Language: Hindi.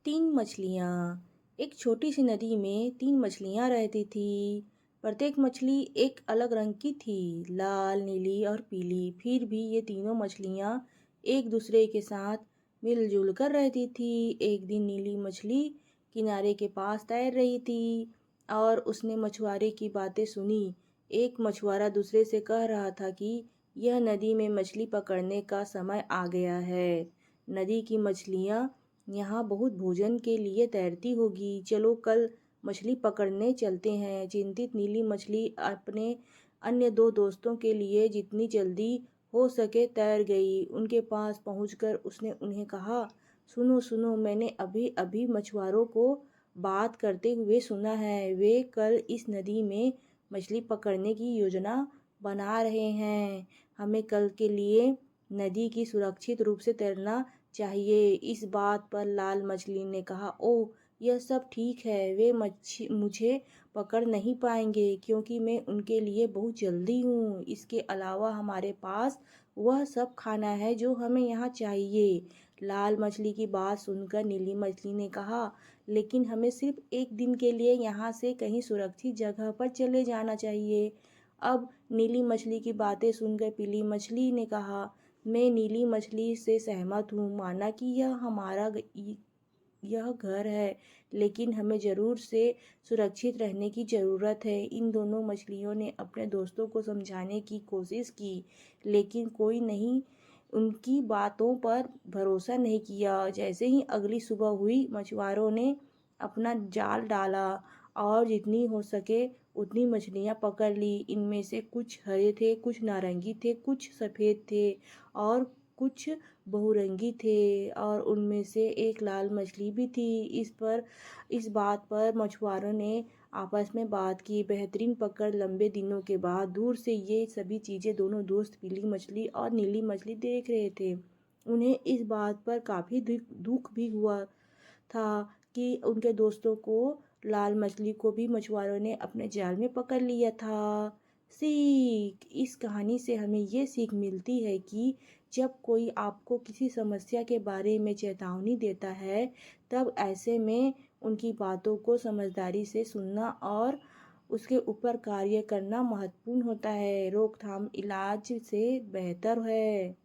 तीन मछलियाँ। एक छोटी सी नदी में तीन मछलियाँ रहती थी। प्रत्येक मछली एक अलग रंग की थी, लाल, नीली और पीली। फिर भी ये तीनों मछलियाँ एक दूसरे के साथ मिलजुल कर रहती थी। एक दिन नीली मछली किनारे के पास तैर रही थी और उसने मछुआरे की बातें सुनी। एक मछुआरा दूसरे से कह रहा था कि यह नदी में मछली पकड़ने का समय आ गया है। नदी की मछलियाँ यहाँ बहुत भोजन के लिए तैरती होगी। चलो कल मछली पकड़ने चलते हैं। चिंतित नीली मछली अपने अन्य दो दोस्तों के लिए जितनी जल्दी हो सके तैर गई। उनके पास पहुंचकर उसने उन्हें कहा, सुनो सुनो, मैंने अभी अभी मछुआरों को बात करते हुए सुना है। वे कल इस नदी में मछली पकड़ने की योजना बना रहे हैं। हमें कल के लिए नदी की सुरक्षित रूप से तैरना चाहिए। इस बात पर लाल मछली ने कहा, ओह, यह सब ठीक है। वे मुझे पकड़ नहीं पाएंगे क्योंकि मैं उनके लिए बहुत जल्दी हूँ। इसके अलावा हमारे पास वह सब खाना है जो हमें यहाँ चाहिए। लाल मछली की बात सुनकर नीली मछली ने कहा, लेकिन हमें सिर्फ एक दिन के लिए यहाँ से कहीं सुरक्षित जगह पर चले जाना चाहिए। अब नीली मछली की बातें सुनकर पीली मछली ने कहा, मैं नीली मछली से सहमत हूँ। माना कि यह घर है, लेकिन हमें ज़रूर से सुरक्षित रहने की ज़रूरत है। इन दोनों मछलियों ने अपने दोस्तों को समझाने की कोशिश की, लेकिन कोई नहीं उनकी बातों पर भरोसा नहीं किया। जैसे ही अगली सुबह हुई, मछुआरों ने अपना जाल डाला और जितनी हो सके उतनी मछलियाँ पकड़ ली। इनमें से कुछ हरे थे, कुछ नारंगी थे, कुछ सफ़ेद थे और कुछ बहुरंगी थे और उनमें से एक लाल मछली भी थी। इस बात पर मछुआरों ने आपस में बात की। बेहतरीन पकड़। लंबे दिनों के बाद दूर से ये सभी चीज़ें दोनों दोस्त पीली मछली और नीली मछली देख रहे थे। उन्हें इस बात पर काफ़ी दुख भी हुआ था कि उनके दोस्तों को, लाल मछली को भी मछुआरों ने अपने जाल में पकड़ लिया था। सीख। इस कहानी से हमें ये सीख मिलती है कि जब कोई आपको किसी समस्या के बारे में चेतावनी देता है, तब ऐसे में उनकी बातों को समझदारी से सुनना और उसके ऊपर कार्य करना महत्वपूर्ण होता है। रोकथाम इलाज से बेहतर है।